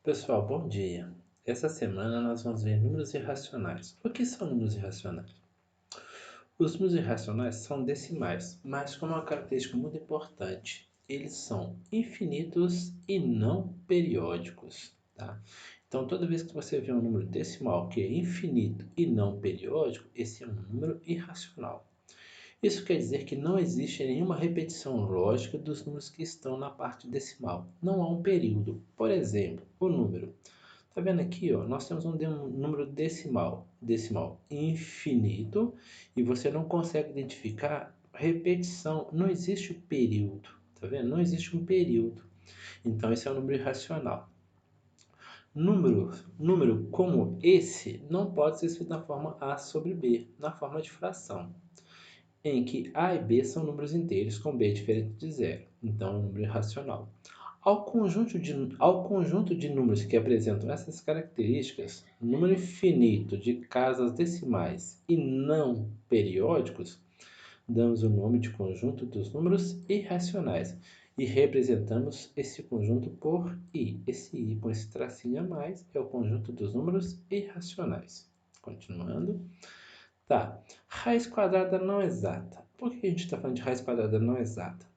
Pessoal, bom dia. Essa semana nós vamos ver números irracionais. O que são números irracionais? Os números irracionais são decimais, mas com uma característica muito importante. Eles são infinitos e não periódicos, tá? Então, toda vez que você vê um número decimal que é infinito e não periódico, esse é um número irracional. Isso quer dizer que não existe nenhuma repetição lógica dos números que estão na parte decimal. Não há um período. Por exemplo, o número. Tá vendo aqui, ó? Nós temos um número decimal infinito e você não consegue identificar repetição. Não existe o período, tá vendo? Não existe um período. Então, esse é um número irracional. Número como esse não pode ser escrito na forma A sobre B, na forma de fração, em que A e B são números inteiros com B diferente de zero. Então, é um número irracional. Ao conjunto de números que apresentam essas características, número infinito de casas decimais e não periódicos, damos o nome de conjunto dos números irracionais e representamos esse conjunto por I. Esse I com esse tracinho a mais é o conjunto dos números irracionais. Continuando. Tá, raiz quadrada não exata. Por que a gente está falando de raiz quadrada não exata?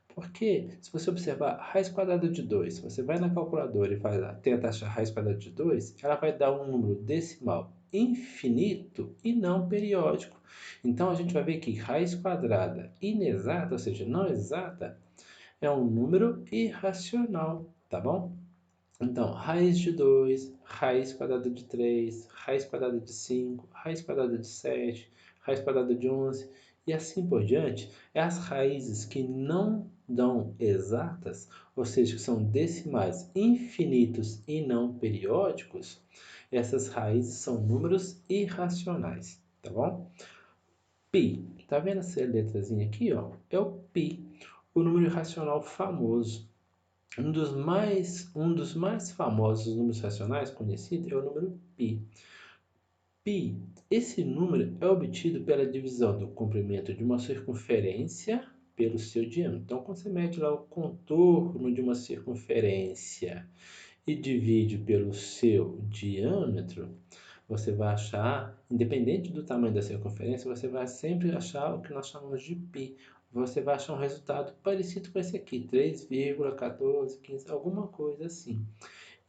Porque, se você observar, raiz quadrada de 2, você vai na calculadora e tenta achar raiz quadrada de 2, ela vai dar um número decimal infinito e não periódico. Então, a gente vai ver que raiz quadrada inexata, ou seja, não exata, é um número irracional, tá bom? Então, raiz de 2, raiz quadrada de 3, raiz quadrada de 5, raiz quadrada de 7, raiz quadrada de 11 e assim por diante, é as raízes que não dão exatas, ou seja, que são decimais infinitos e não periódicos, essas raízes são números irracionais, tá bom? Pi, tá vendo essa letrazinha aqui, ó? É o pi, o número irracional famoso. Um dos mais famosos números racionais conhecido é o número π. Π, esse número é obtido pela divisão do comprimento de uma circunferência pelo seu diâmetro. Então, quando você mede lá o contorno de uma circunferência e divide pelo seu diâmetro, você vai achar, independente do tamanho da circunferência, você vai sempre achar o que nós chamamos de π. Você vai achar um resultado parecido com esse aqui, 3,1415, alguma coisa assim.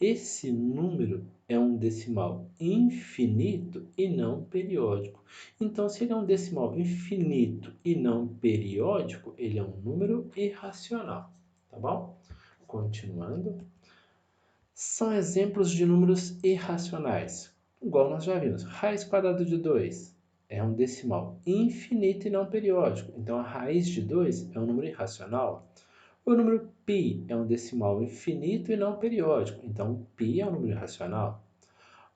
Esse número é um decimal infinito e não periódico. Então, se ele é um decimal infinito e não periódico, ele é um número irracional, tá bom? Continuando. São exemplos de números irracionais. Igual nós já vimos, raiz quadrada de 2 é um decimal infinito e não periódico. Então, a raiz de 2 é um número irracional. O número π é um decimal infinito e não periódico. Então, π é um número irracional.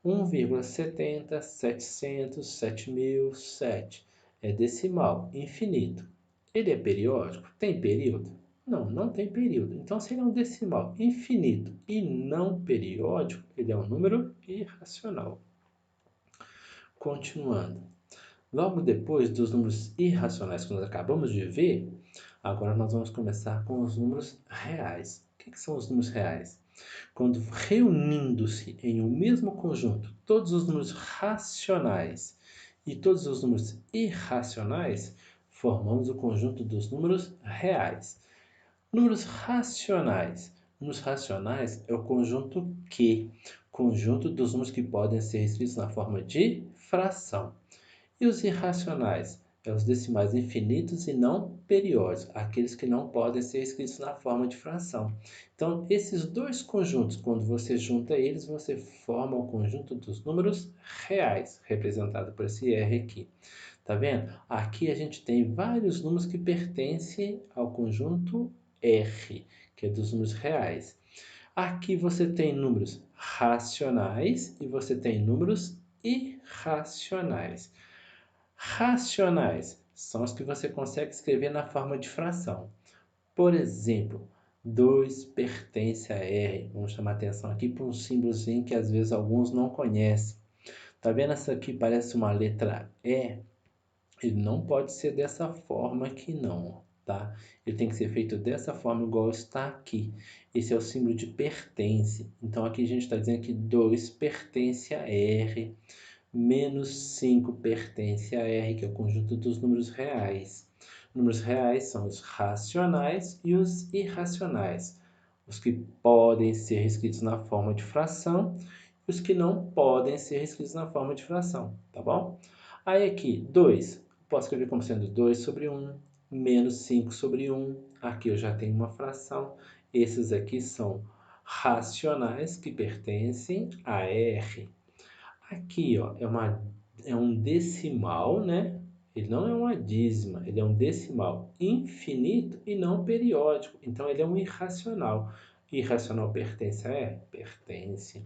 1,70, 700, 7007 é decimal infinito. Ele é periódico? Tem período? Não, não tem período. Então, se ele é um decimal infinito e não periódico, ele é um número irracional. Continuando. Logo depois dos números irracionais que nós acabamos de ver, agora nós vamos começar com os números reais. O que são os números reais? Quando reunindo-se em um mesmo conjunto todos os números racionais e todos os números irracionais, formamos o conjunto dos números reais. Números racionais. Números racionais é o conjunto Q, conjunto dos números que podem ser escritos na forma de fração. E os irracionais? É os decimais infinitos e não periódicos, aqueles que não podem ser escritos na forma de fração. Então, esses dois conjuntos, quando você junta eles, você forma o conjunto dos números reais, representado por esse R aqui. Tá vendo? Aqui a gente tem vários números que pertencem ao conjunto R, que é dos números reais. Aqui você tem números racionais e você tem números irracionais. Racionais são os que você consegue escrever na forma de fração. Por exemplo, 2 pertence a R. Vamos chamar atenção aqui para um símbolozinho que às vezes alguns não conhecem. Tá vendo essa aqui? Parece uma letra E. Ele não pode ser dessa forma aqui não. tá? Ele tem que ser feito dessa forma, igual está aqui. Esse é o símbolo de pertence. Então, aqui a gente está dizendo que 2 pertence a R, menos 5 pertence a R, que é o conjunto dos números reais. Números reais são os racionais e os irracionais. Os que podem ser escritos na forma de fração e os que não podem ser escritos na forma de fração, tá bom? Aí aqui, 2, posso escrever como sendo 2 sobre 1, menos 5 sobre 1. Aqui eu já tenho uma fração. Esses aqui são racionais que pertencem a R. Aqui, ó, é um decimal, né? Ele não é uma dízima, ele é um decimal infinito e não periódico. Então, ele é um irracional. Irracional pertence a R? Pertence.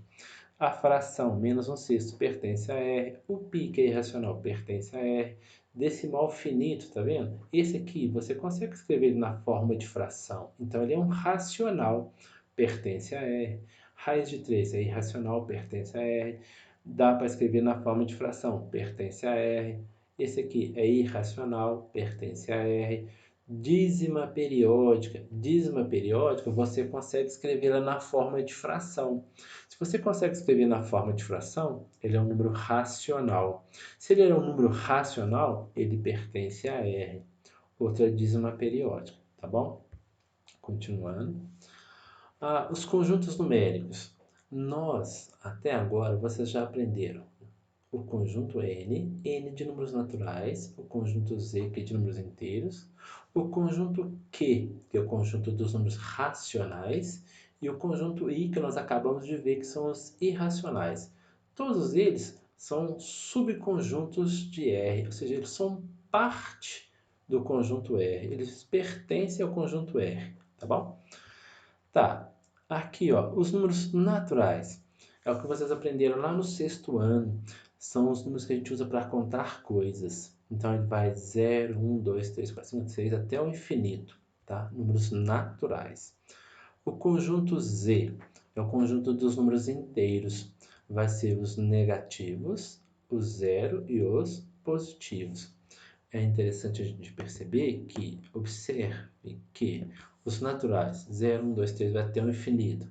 A fração menos um sexto pertence a R. O π, que é irracional, pertence a R. Decimal finito, tá vendo? Esse aqui, você consegue escrever ele na forma de fração. Então, ele é um racional, pertence a R. Raiz de 3 é irracional, pertence a R. Dá para escrever na forma de fração, pertence a R. Esse aqui é irracional, pertence a R. Dízima periódica você consegue escrevê-la na forma de fração. Se você consegue escrever na forma de fração, ele é um número racional. Se ele é um número racional, ele pertence a R, outra dízima periódica, tá bom? Continuando. Os conjuntos numéricos. Nós, até agora, vocês já aprenderam o conjunto N, N de números naturais, o conjunto Z, que é de números inteiros, o conjunto Q, que é o conjunto dos números racionais, e o conjunto I, que nós acabamos de ver, que são os irracionais. Todos eles são subconjuntos de R, ou seja, eles são parte do conjunto R, eles pertencem ao conjunto R, tá bom? Tá, aqui ó, os números naturais. É o que vocês aprenderam lá no 6º ano. São os números que a gente usa para contar coisas. Então, ele vai 0, 1, 2, 3, 4, 5, 6, até o infinito. Tá? Números naturais. O conjunto Z é o conjunto dos números inteiros. Vai ser os negativos, o zero e os positivos. É interessante a gente perceber que, observe que os naturais, 0, 1, 2, 3, vai até o infinito.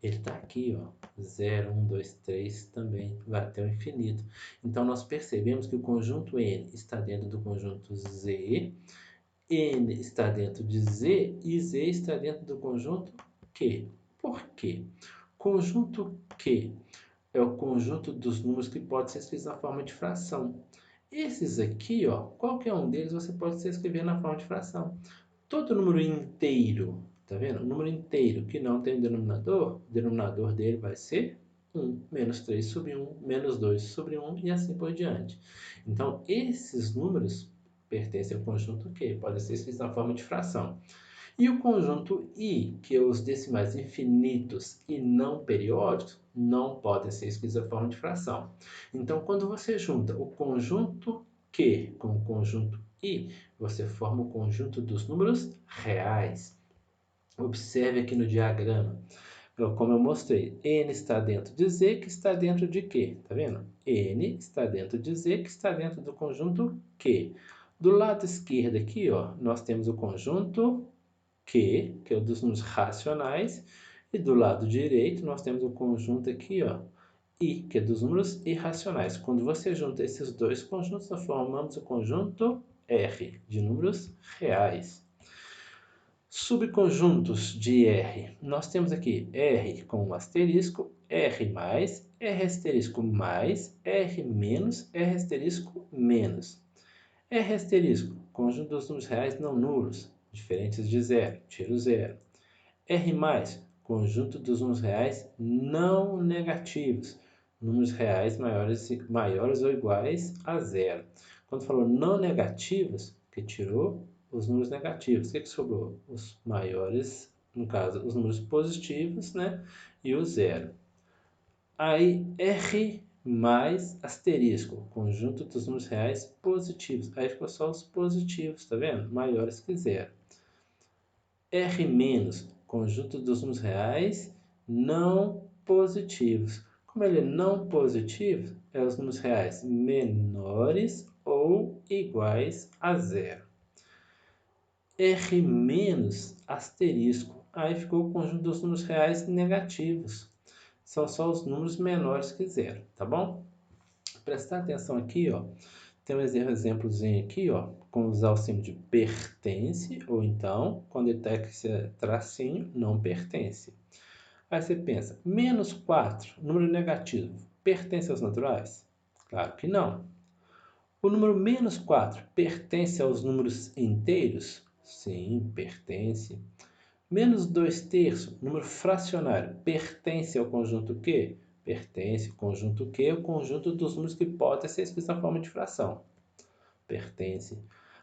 Ele está aqui, ó, 0, 1, 2, 3 também vai até o infinito. Então, nós percebemos que o conjunto N está dentro do conjunto Z, N está dentro de Z e Z está dentro do conjunto Q. Por quê? Conjunto Q é o conjunto dos números que pode ser escrito na forma de fração. Esses aqui, ó, qualquer um deles você pode se escrever na forma de fração. Todo número inteiro, tá vendo? Um número inteiro que não tem denominador, o denominador dele vai ser 1, menos 3 sobre 1, menos 2 sobre 1 e assim por diante. Então, esses números pertencem ao conjunto Q, podem ser escritos na forma de fração. E o conjunto I, que é os decimais infinitos e não periódicos, não podem ser escritos na forma de fração. Então, quando você junta o conjunto Q com o conjunto I, você forma o conjunto dos números reais. Observe aqui no diagrama, como eu mostrei, N está dentro de Z, que está dentro de Q, tá vendo? N está dentro de Z, que está dentro do conjunto Q. Do lado esquerdo aqui, ó, nós temos o conjunto Q, que é o dos números racionais, e do lado direito nós temos o conjunto aqui, ó, I, que é dos números irracionais. Quando você junta esses dois conjuntos, nós formamos o conjunto R, de números reais. Subconjuntos de R. Nós temos aqui R com um asterisco, R mais, R asterisco mais, R menos, R asterisco menos. R asterisco, conjunto dos números reais não nulos, diferentes de zero, tiro zero. R mais, conjunto dos números reais não negativos, números reais maiores ou iguais a zero. Quando falou não negativos, que tirou os números negativos, o que sobrou? Os maiores, no caso, os números positivos, né? E o zero. Aí, R mais asterisco, conjunto dos números reais positivos. Aí ficou só os positivos, tá vendo? Maiores que zero. R menos, conjunto dos números reais não positivos. Como ele é não positivo, é os números reais menores ou iguais a zero. R menos asterisco. Aí ficou o conjunto dos números reais negativos. São só os números menores que zero, tá bom? Prestar atenção aqui, ó. Tem um exemplozinho aqui, ó, com usar o símbolo de pertence, ou então, quando ele está com esse tracinho, não pertence. Aí você pensa, menos 4, número negativo, pertence aos naturais? Claro que não. O número menos 4 pertence aos números inteiros? Sim, pertence. Menos 2/3, número fracionário, pertence ao conjunto Q? Pertence. Conjunto Q é o conjunto dos números que podem ser escritos na forma de fração. Pertence.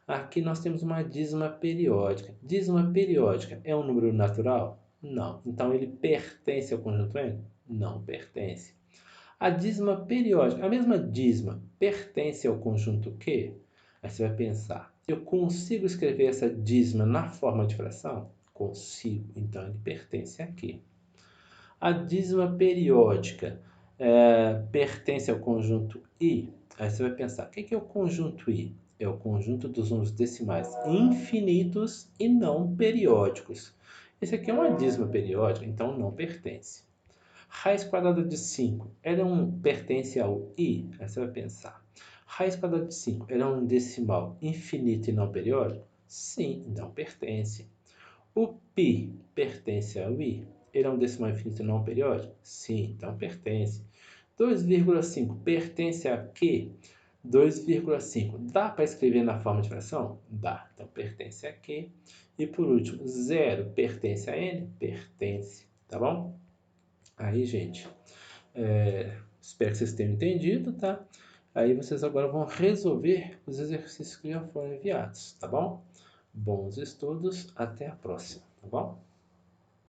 Aqui nós temos uma dízima periódica. Dízima periódica é um número natural? Não. Então ele pertence ao conjunto N? Não pertence. A dízima periódica, a mesma dízima, pertence ao conjunto Q? Aí você vai pensar, eu consigo escrever essa dízima na forma de fração? Consigo, então ele pertence aqui. A dízima periódica pertence ao conjunto I? Aí você vai pensar, o que é o conjunto I? É o conjunto dos números decimais infinitos e não periódicos. Esse aqui é uma dízima periódica, então não pertence. Raiz quadrada de 5, ela pertence ao I? Aí você vai pensar, raiz quadrada de 5, ela é um decimal infinito e não periódico? Sim, não pertence. O π pertence ao I? Ele é um decimal infinito e não periódico? Sim, então pertence. 2,5 pertence a quê? 2,5 dá para escrever na forma de fração? Dá, então pertence a quê? E por último, 0 pertence a N? Pertence, tá bom? Aí, gente, espero que vocês tenham entendido, tá? Aí vocês agora vão resolver os exercícios que já foram enviados, tá bom? Bons estudos, até a próxima, tá bom?